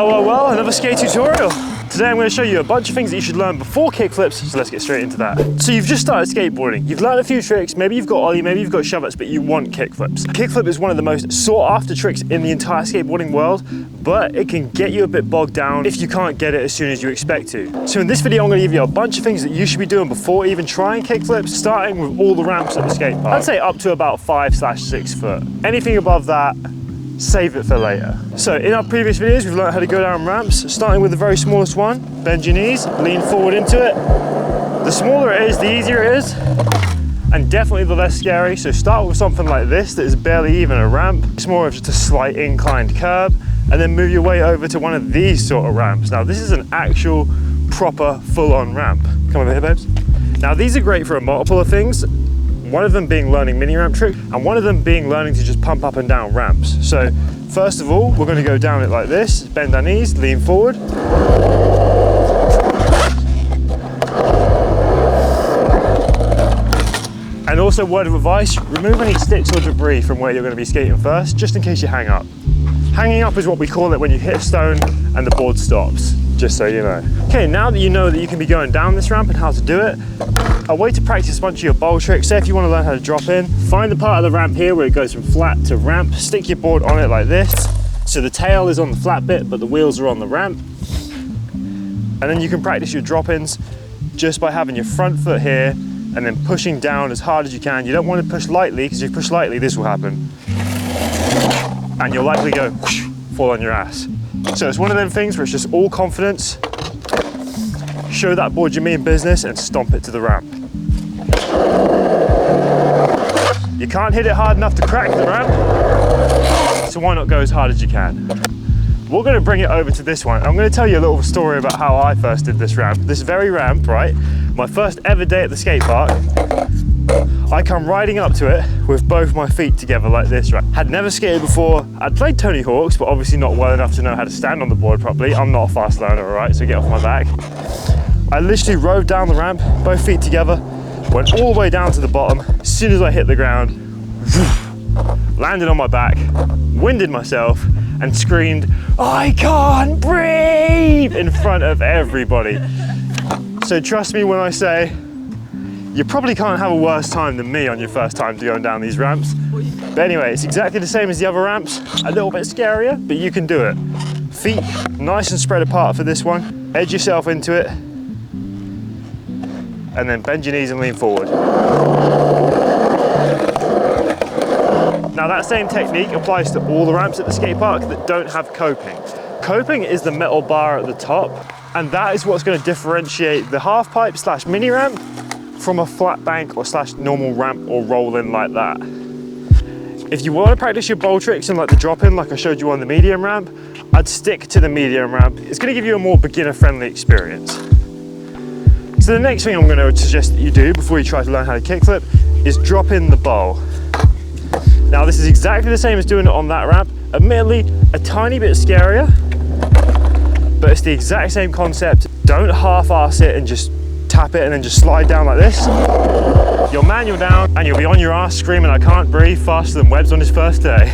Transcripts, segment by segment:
Well, another skate tutorial. Today I'm going to show you a bunch of things that you should learn before kickflips, so let's get straight into that. So you've just started skateboarding, you've learned a few tricks, maybe you've got ollie, maybe you've got shove-ups, but you want kickflips. Kickflip is one of the most sought after tricks in the entire skateboarding world, but it can get you a bit bogged down if you can't get it as soon as you expect to. So in this video I'm going to give you a bunch of things that you should be doing before even trying kickflips, starting with all the ramps at the skate park. I'd say up to about 5/6 foot. Anything above that, save it for later. So in our previous videos, we've learned how to go down ramps, starting with the very smallest one. Bend your knees, lean forward into it. The smaller it is, the easier it is, and definitely the less scary. So start with something like this that is barely even a ramp. It's more of just a slight inclined curb, and then move your way over to one of these sort of ramps. Now this is an actual proper full-on ramp. Come over here, babes. Now these are great for a multiple of things. One of them being learning mini ramp trick, and one of them being learning to just pump up and down ramps. So first of all, we're going to go down it like this, bend our knees, lean forward. And also, word of advice, remove any sticks or debris from where you're going to be skating first, just in case you hang up. Hanging up is what we call it when you hit a stone and the board stops, just so you know. Okay, now that you know that you can be going down this ramp and how to do it, a way to practice a bunch of your bowl tricks. Say if you want to learn how to drop in, find the part of the ramp here where it goes from flat to ramp, stick your board on it like this, so the tail is on the flat bit but the wheels are on the ramp, and then you can practice your drop-ins just by having your front foot here and then pushing down as hard as you can. You don't want to push lightly, because if you push lightly this will happen and you'll likely go fall on your ass. So it's one of them things where it's just all confidence. Show that board you mean business and stomp it to the ramp. You can't hit it hard enough to crack the ramp, so why not go as hard as you can? We're going to bring it over to this one. I'm going to tell you a little story about how I first did this ramp. This very ramp, right? My first ever day at the skate park, I come riding up to it with both my feet together like this, right? Had never skated before. I'd played Tony Hawk's, but obviously not well enough to know how to stand on the board properly. I'm not a fast learner, all right? So get off my back. I literally rode down the ramp, both feet together, went all the way down to the bottom. As soon as I hit the ground, landed on my back, winded myself, and screamed, "I can't breathe!" in front of everybody. So trust me when I say, you probably can't have a worse time than me on your first time going down these ramps. But anyway, it's exactly the same as the other ramps, a little bit scarier, but you can do it. Feet nice and spread apart for this one. Edge yourself into it, and then bend your knees and lean forward. Now that same technique applies to all the ramps at the skate park that don't have coping. Coping is the metal bar at the top, and that is what's going to differentiate the half pipe / mini ramp from a flat bank or / normal ramp or roll in like that. If you want to practice your bowl tricks and like the drop in like I showed you on the medium ramp, I'd stick to the medium ramp. It's going to give you a more beginner friendly experience. So the next thing I'm going to suggest that you do before you try to learn how to kickflip is drop in the bowl. Now this is exactly the same as doing it on that ramp, admittedly a tiny bit scarier, but it's the exact same concept. Don't half-ass it and just tap it and then just slide down like this. You'll manual down and you'll be on your ass screaming, "I can't breathe," faster than Webz on his first day.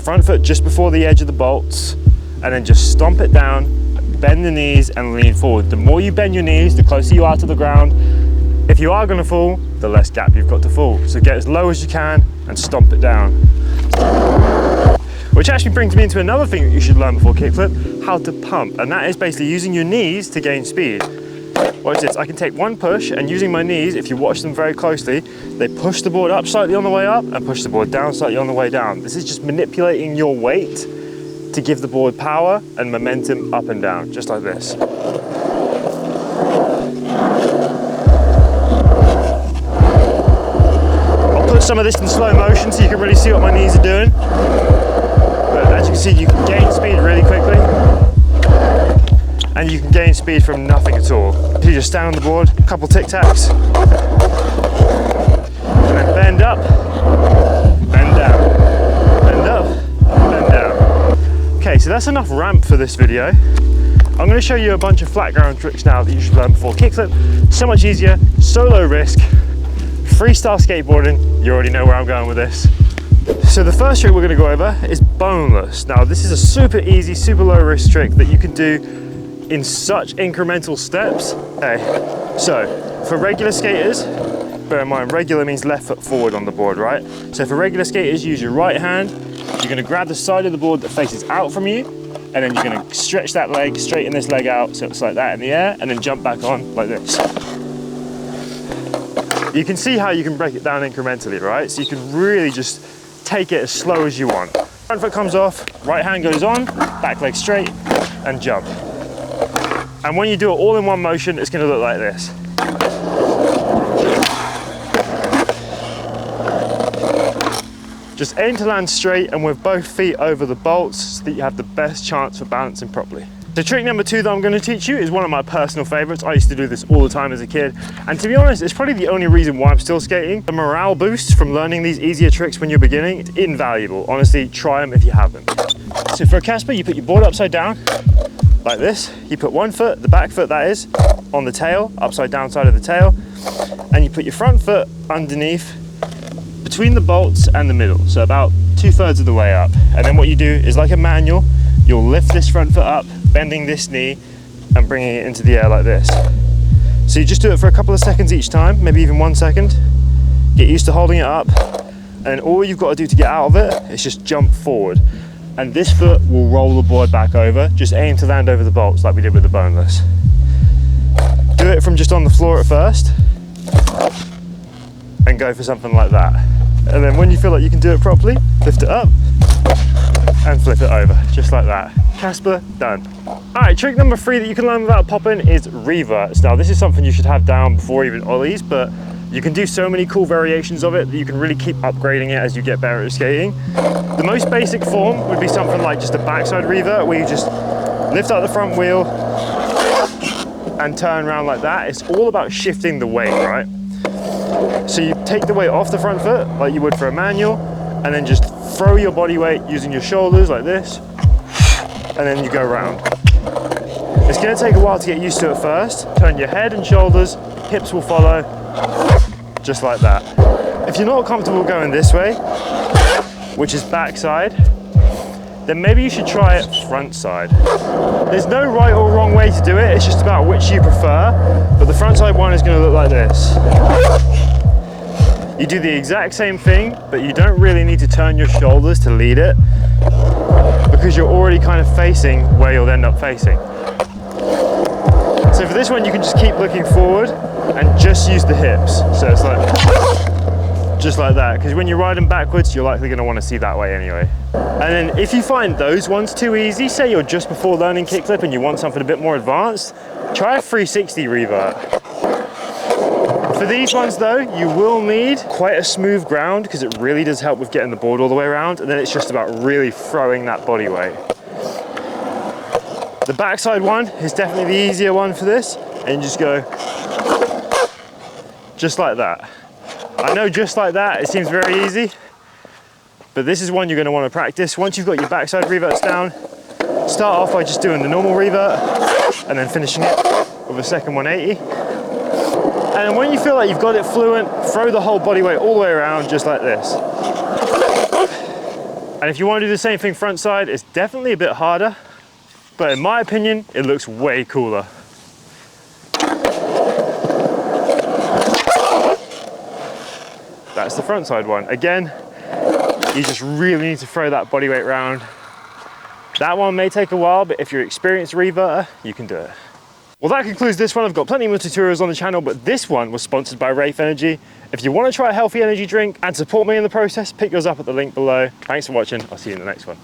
Front foot just before the edge of the bolts, and then just stomp it down, bend the knees and lean forward. The more you bend your knees, the closer you are to the ground. If you are going to fall, the less gap you've got to fall. So get as low as you can and stomp it down. Which actually brings me into another thing that you should learn before kickflip, how to pump. And that is basically using your knees to gain speed. Watch this, I can take one push and using my knees, if you watch them very closely, they push the board up slightly on the way up and push the board down slightly on the way down. This is just manipulating your weight to give the board power and momentum up and down, just like this. I'll put some of this in slow motion so you can really see what my knees are doing. But as you can see, you can gain speed really quickly, and you can gain speed from nothing at all. So you just stand on the board, a couple tic-tacs, and then bend up, bend down, bend up, bend down. Okay, so that's enough ramp for this video. I'm going to show you a bunch of flat ground tricks now that you should learn before kickflip. So much easier, so low risk, freestyle skateboarding. You already know where I'm going with this. So the first trick we're going to go over is boneless. Now this is a super easy, super low risk trick that you can do in such incremental steps. Okay, so for regular skaters, bear in mind regular means left foot forward on the board, right? So for regular skaters, use your right hand. You're going to grab the side of the board that faces out from you, and then you're going to stretch that leg, straighten this leg out so it's like that in the air, and then jump back on like this. You can see how you can break it down incrementally, right? So you can really just take it as slow as you want. Front foot comes off, right hand goes on, back leg straight, and jump. And when you do it all in one motion, it's going to look like this. Just aim to land straight and with both feet over the bolts so that you have the best chance for balancing properly. So trick number 2 that I'm going to teach you is one of my personal favorites. I used to do this all the time as a kid. And to be honest, it's probably the only reason why I'm still skating. The morale boost from learning these easier tricks when you're beginning, it's invaluable. Honestly, try them if you haven't. So for a Casper, you put your board upside down like this. You put one foot, the back foot that is, on the tail, upside down side of the tail. And you put your front foot underneath, between the bolts and the middle, so about 2/3 of the way up. And then what you do is, like a manual, you'll lift this front foot up, bending this knee and bringing it into the air like this. So you just do it for a couple of seconds each time, maybe even 1 second. Get used to holding it up, and then all you've got to do to get out of it is just jump forward. And this foot will roll the board back over. Just aim to land over the bolts like we did with the boneless. Do it from just on the floor at first, and go for something like that. And then when you feel like you can do it properly, lift it up and flip it over, just like that. Casper, done. All right, trick number 3 that you can learn without popping is reverts. Now this is something you should have down before even ollies, but you can do so many cool variations of it that you can really keep upgrading it as you get better at skating. The most basic form would be something like just a backside revert, where you just lift up the front wheel and turn around like that. It's all about shifting the weight, right? So you take the weight off the front foot like you would for a manual, and then just throw your body weight using your shoulders like this, and then you go around. It's going to take a while to get used to it first. Turn your head and shoulders, hips will follow, just like that. If you're not comfortable going this way, which is backside, then maybe you should try it front side. There's no right or wrong way to do it, it's just about which you prefer, but the front side one is going to look like this. You do the exact same thing, but you don't really need to turn your shoulders to lead it, because you're already kind of facing where you'll end up facing. So for this one, you can just keep looking forward and just use the hips. So it's like, just like that, because when you're riding backwards, you're likely going to want to see that way anyway. And then if you find those ones too easy, say you're just before learning kickflip and you want something a bit more advanced, try a 360 revert. For these ones though, you will need quite a smooth ground, because it really does help with getting the board all the way around, and then it's just about really throwing that body weight. The backside one is definitely the easier one for this, and you just go just like that. I know just like that, it seems very easy, but this is one you're going to want to practice. Once you've got your backside reverts down, start off by just doing the normal revert and then finishing it with a second 180. And when you feel like you've got it fluent, throw the whole body weight all the way around just like this. And if you want to do the same thing front side, it's definitely a bit harder, but in my opinion, it looks way cooler. That's the front side one. Again, you just really need to throw that body weight around. That one may take a while, but if you're an experienced reverter, you can do it. Well, that concludes this one. I've got plenty more tutorials on the channel, but this one was sponsored by Rafe Energy. If you want to try a healthy energy drink and support me in the process, pick yours up at the link below. Thanks for watching. I'll see you in the next one.